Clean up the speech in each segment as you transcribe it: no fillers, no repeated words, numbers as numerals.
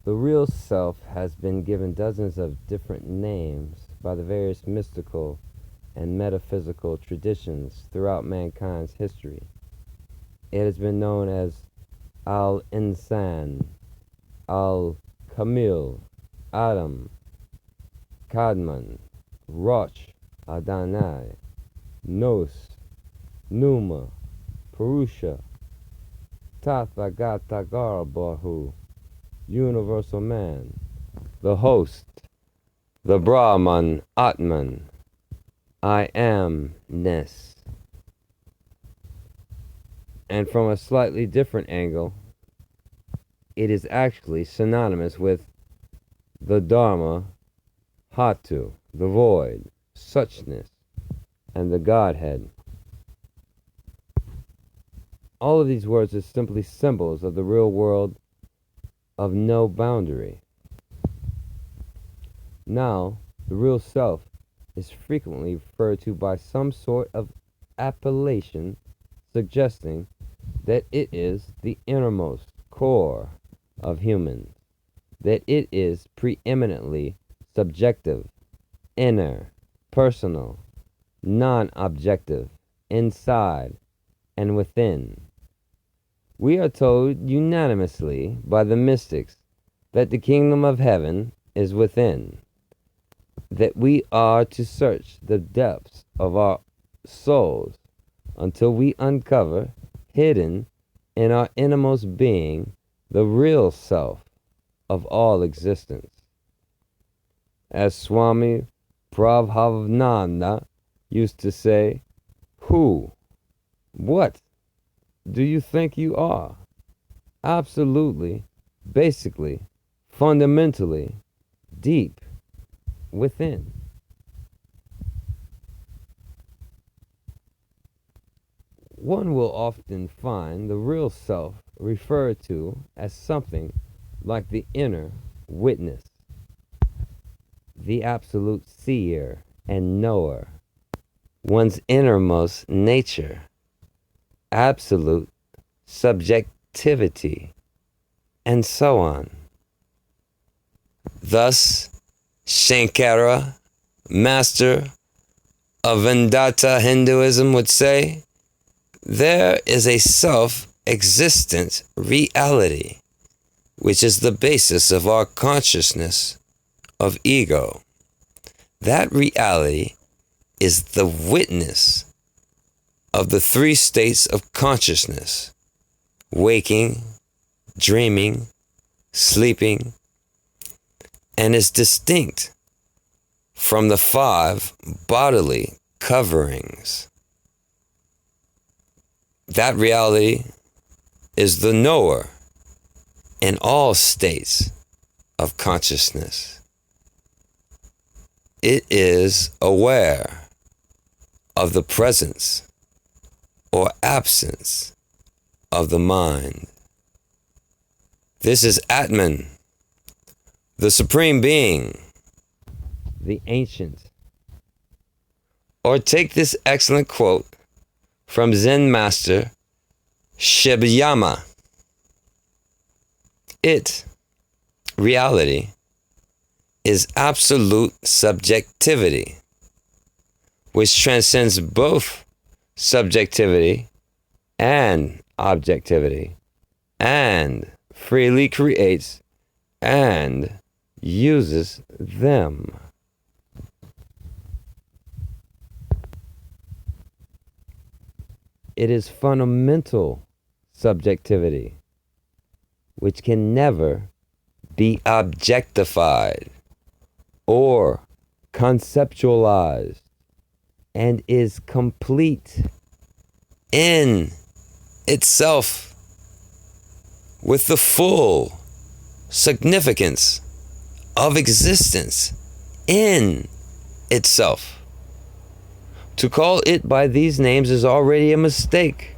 The real self has been given dozens of different names by the various mystical and metaphysical traditions throughout mankind's history. It has been known as Al-Insan, Al-Kamil, Adam, Kadman, Roch, Adonai, Nos, Numa, Purusha, Tathagata, Universal Man, the Host, the Brahman, Atman, I Amness. And from a slightly different angle, it is actually synonymous with the Dharma, Hatu, the Void, Suchness, and the Godhead. All of these words are simply symbols of the real world of no boundary. Now, the real self is frequently referred to by some sort of appellation suggesting that it is the innermost core of humans, that it is preeminently subjective, inner, personal, non-objective, inside, and within. We are told unanimously by the mystics that the kingdom of heaven is within, that we are to search the depths of our souls until we uncover, hidden in our innermost being, the real self of all existence. As Swami Prabhavananda used to say, who, what do you think you are? Absolutely, basically, fundamentally, deep within. One will often find the real self referred to as something like the inner witness, the absolute seer and knower, one's innermost nature, absolute subjectivity, and so on. Thus, Shankara, master of Vedanta Hinduism, would say, there is a self-existent reality, which is the basis of our consciousness of ego. That reality is the witness of the three states of consciousness: waking, dreaming, sleeping, and is distinct from the 5 bodily coverings. That reality is the knower in all states of consciousness. It is aware of the presence or absence of the mind. This is Atman, the Supreme Being, the Ancient. Or take this excellent quote from Zen Master Shibayama. It, reality, is absolute subjectivity, which transcends both subjectivity and objectivity, and freely creates and uses them. It is fundamental subjectivity, which can never be objectified or conceptualized, and is complete in itself with the full significance of existence in itself. To call it by these names is already a mistake,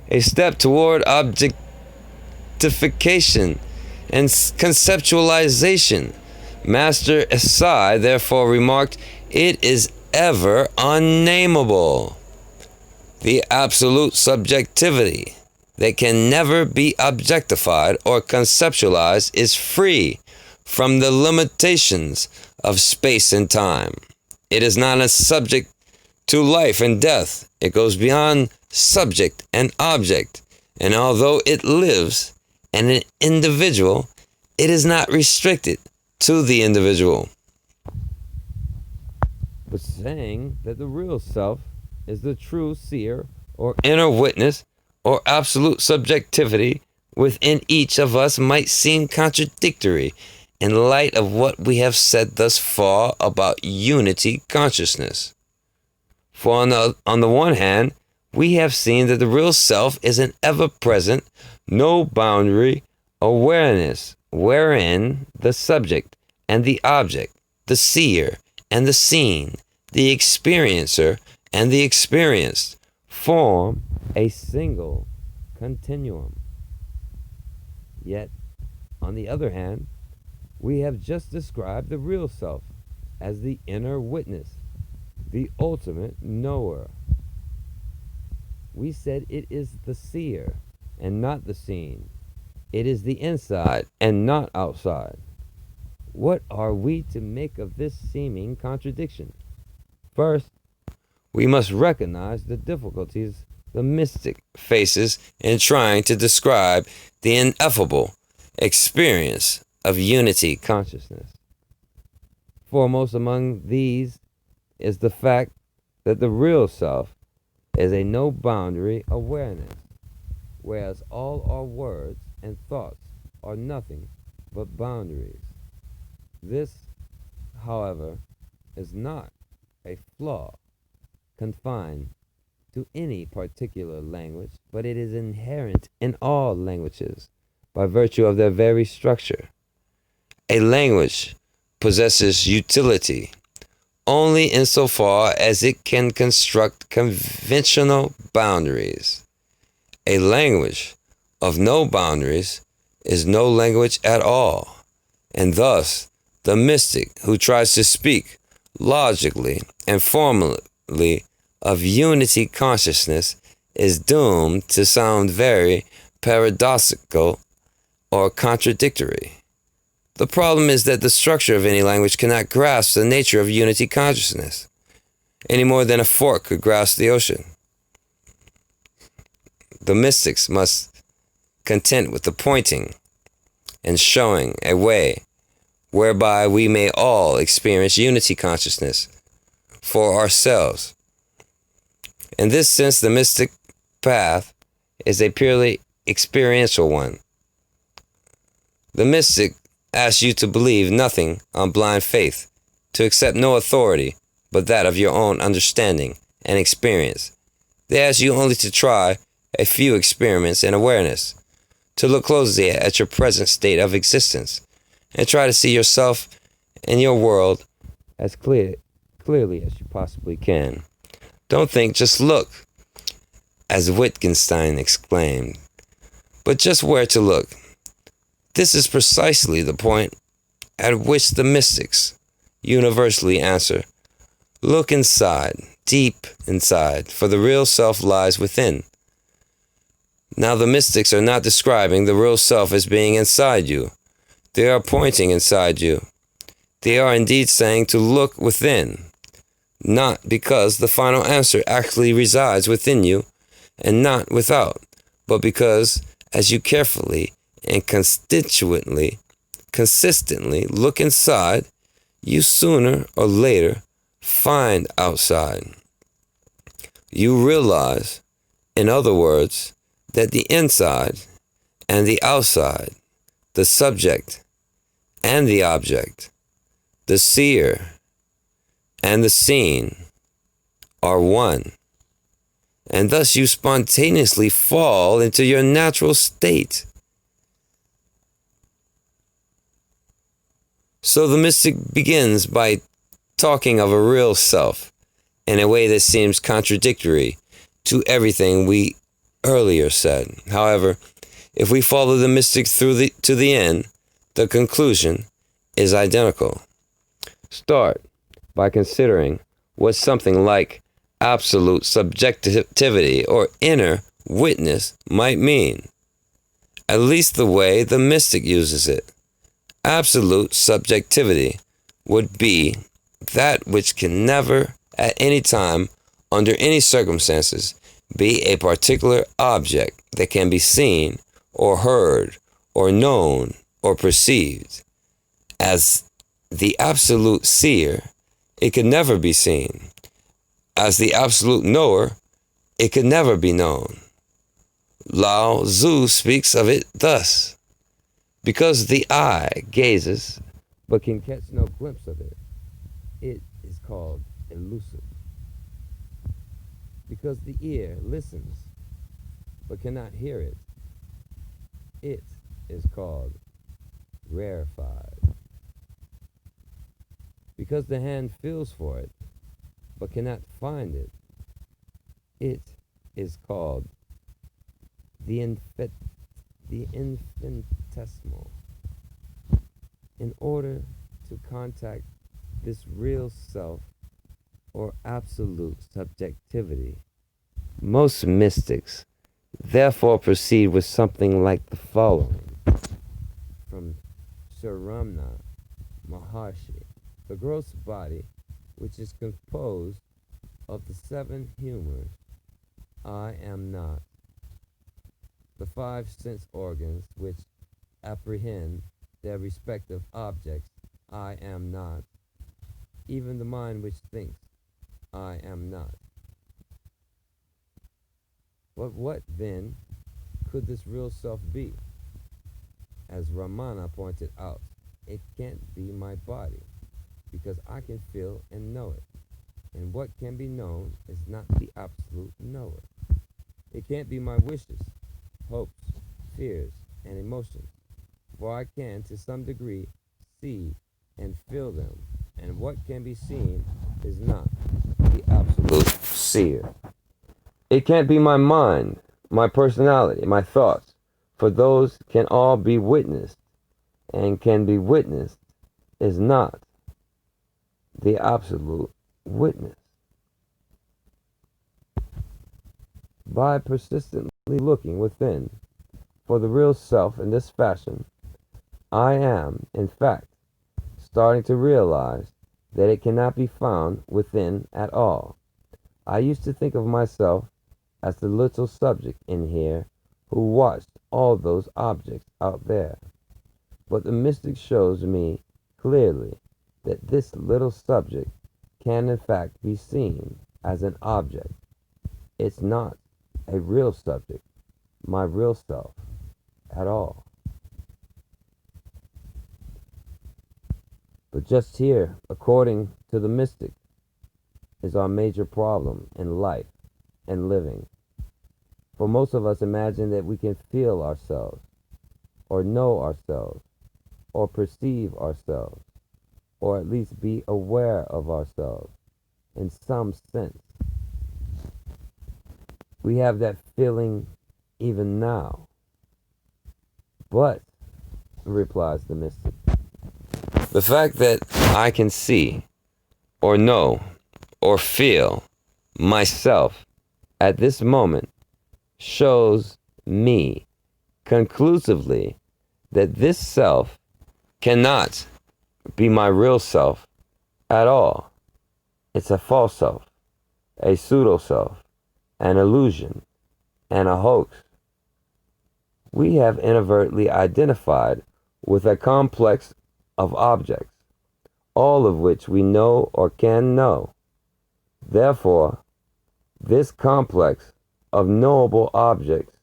a step toward objectification and conceptualization. Master Esai therefore remarked, it is ever unnameable. The absolute subjectivity that can never be objectified or conceptualized is free from the limitations of space and time. It is not a subject to life and death. It goes beyond subject and object. And although it lives in an individual, it is not restricted to the individual. But saying that the real self is the true seer or inner witness or absolute subjectivity within each of us might seem contradictory in light of what we have said thus far about unity consciousness. For on the one hand, we have seen that the real self is an ever-present, no-boundary awareness wherein the subject and the object, the seer and the seen, the experiencer and the experienced, form a single continuum. Yet, on the other hand, we have just described the real self as the inner witness, the ultimate knower. We said it is the seer and not the seen. It is the inside and not outside. What are we to make of this seeming contradiction? First, we must recognize the difficulties the mystic faces in trying to describe the ineffable experience of unity consciousness. Foremost among these is the fact that the real self is a no-boundary awareness, whereas all our words and thoughts are nothing but boundaries. This, however, is not a flaw confined to any particular language, but it is inherent in all languages by virtue of their very structure. A language possesses utility only insofar as it can construct conventional boundaries. A language of no boundaries is no language at all, and thus the mystic who tries to speak logically and formally of unity consciousness is doomed to sound very paradoxical or contradictory. The problem is that the structure of any language cannot grasp the nature of unity consciousness, any more than a fork could grasp the ocean. The mystics must content with the pointing and showing a way whereby we may all experience unity consciousness for ourselves. In this sense, the mystic path is a purely experiential one. The mystic asks you to believe nothing on blind faith, to accept no authority but that of your own understanding and experience. They ask you only to try a few experiments in awareness, to look closely at your present state of existence, and try to see yourself and your world as clearly as you possibly can. Don't think, just look, as Wittgenstein exclaimed, but just where to look. This is precisely the point at which the mystics universally answer, look inside, deep inside, for the real self lies within. Now the mystics are not describing the real self as being inside you. They are pointing inside you. They are indeed saying to look within, not because the final answer actually resides within you and not without, but because as you carefully and consistently look inside, you sooner or later find outside. You realize, in other words, that the inside and the outside, the subject and the object, the seer and the seen are one, and thus you spontaneously fall into your natural state. So the mystic begins by talking of a real self in a way that seems contradictory to everything we earlier said. However, if we follow the mystic to the end, the conclusion is identical. Start by considering what something like absolute subjectivity or inner witness might mean, at least the way the mystic uses it. Absolute subjectivity would be that which can never, at any time, under any circumstances, be a particular object that can be seen, or heard, or known, or perceived. As the absolute seer, it could never be seen. As the absolute knower, it could never be known. Lao Tzu speaks of it thus: because the eye gazes but can catch no glimpse of it, it is called elusive. Because the ear listens but cannot hear it, it is called rarefied. Because the hand feels for it but cannot find it, it is called the infinitesimal. In order to contact this real self or absolute subjectivity, most mystics therefore proceed with something like the following from Sharamana Maharshi: the gross body, which is composed of the 7 humors, I am not; the 5 sense organs which apprehend their respective objects, I am not; even the mind which thinks, I am not. But what, then, could this real self be? As Ramana pointed out, it can't be my body, because I can feel and know it, and what can be known is not the absolute knower. It can't be my wishes, hopes, fears, and emotions, for I can, to some degree, see and feel them, and what can be seen is not the absolute seer. It can't be my mind, my personality, my thoughts, for those can all be witnessed, and can be witnessed is not the absolute witness. By persistently looking within for the real self in this fashion, I am, in fact, starting to realize that it cannot be found within at all. I used to think of myself as the little subject in here who watched all those objects out there. But the mystic shows me clearly that this little subject can in fact be seen as an object. It's not a real subject, my real self, at all. But just here, according to the mystic, is our major problem in life and living. For most of us imagine that we can feel ourselves, or know ourselves, or perceive ourselves, or at least be aware of ourselves in some sense. We have that feeling even now. But, replies the mystic, the fact that I can see, or know, or feel myself at this moment shows me conclusively that this self cannot be my real self at all. It's a false self, a pseudo-self, an illusion, and a hoax. We have inadvertently identified with a complex of objects, all of which we know or can know. Therefore, this complex of knowable objects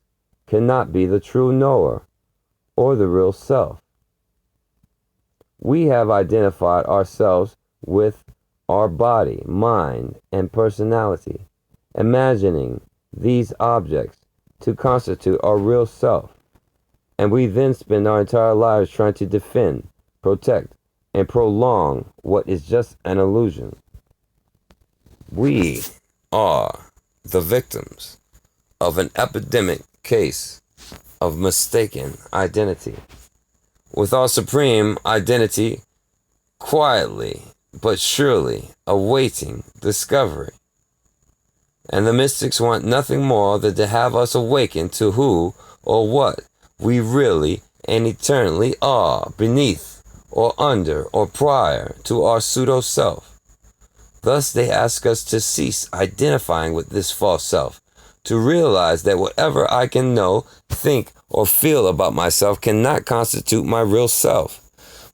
cannot be the true knower or the real self. We have identified ourselves with our body, mind, and personality, imagining these objects to constitute our real self, and we then spend our entire lives trying to defend, protect, and prolong what is just an illusion. We are the victims of an epidemic case of mistaken identity, with our supreme identity quietly but surely awaiting discovery. And the mystics want nothing more than to have us awaken to who or what we really and eternally are beneath or under, or prior to our pseudo-self. Thus they ask us to cease identifying with this false self, to realize that whatever I can know, think, or feel about myself cannot constitute my real self.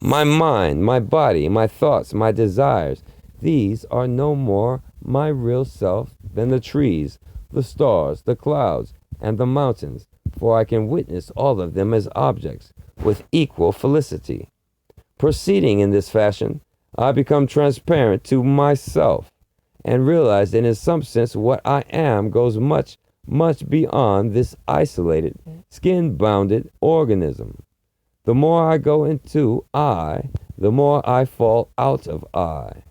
My mind, my body, my thoughts, my desires, these are no more my real self than the trees, the stars, the clouds, and the mountains, for I can witness all of them as objects with equal felicity. Proceeding in this fashion, I become transparent to myself and realize that in some sense what I am goes much, much beyond this isolated, skin-bounded organism. The more I go into I, the more I fall out of I.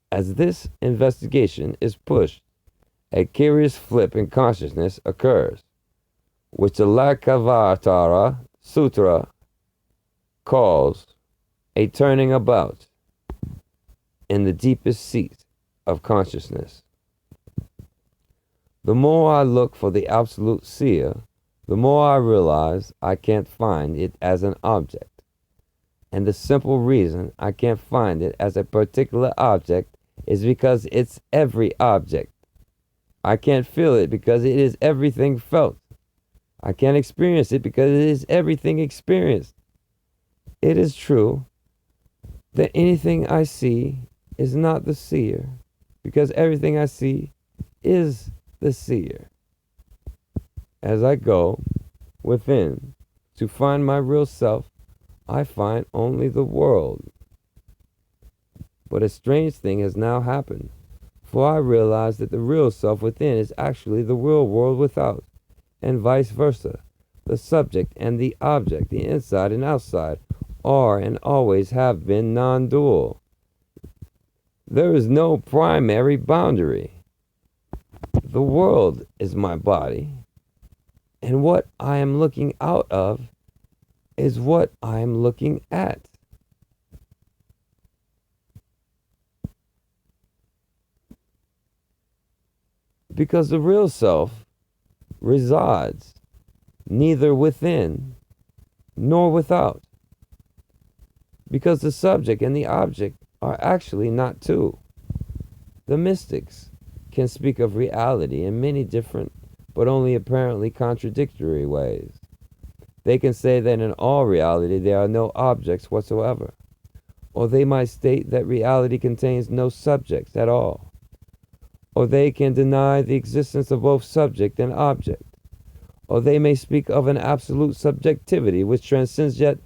As this investigation is pushed, a curious flip in consciousness occurs, which the Lankavatara Sutra calls a turning about in the deepest seat of consciousness. The more I look for the absolute seer, the more I realize I can't find it as an object. And the simple reason I can't find it as a particular object is because it's every object. I can't feel it because it is everything felt. I can't experience it because it is everything experienced. It is true that anything I see is not the seer, because everything I see is the seer. As I go within to find my real self, I find only the world. But a strange thing has now happened, for I realize that the real self within is actually the real world without, and vice versa. The subject and the object, the inside and outside, are and always have been non-dual. There is no primary boundary. The world is my body, and what I am looking out of is what I am looking at. Because the real self resides neither within nor without. Because the subject and the object are actually not two. The mystics can speak of reality in many different but only apparently contradictory ways. They can say that in all reality there are no objects whatsoever, or they might state that reality contains no subjects at all, or they can deny the existence of both subject and object, or they may speak of an absolute subjectivity which transcends yet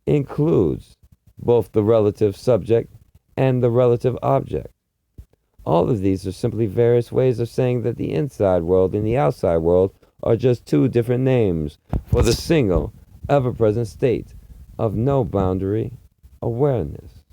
includes both the relative subject and the relative object. All of these are simply various ways of saying that the inside world and the outside world are just two different names for the single, ever-present state of no boundary awareness.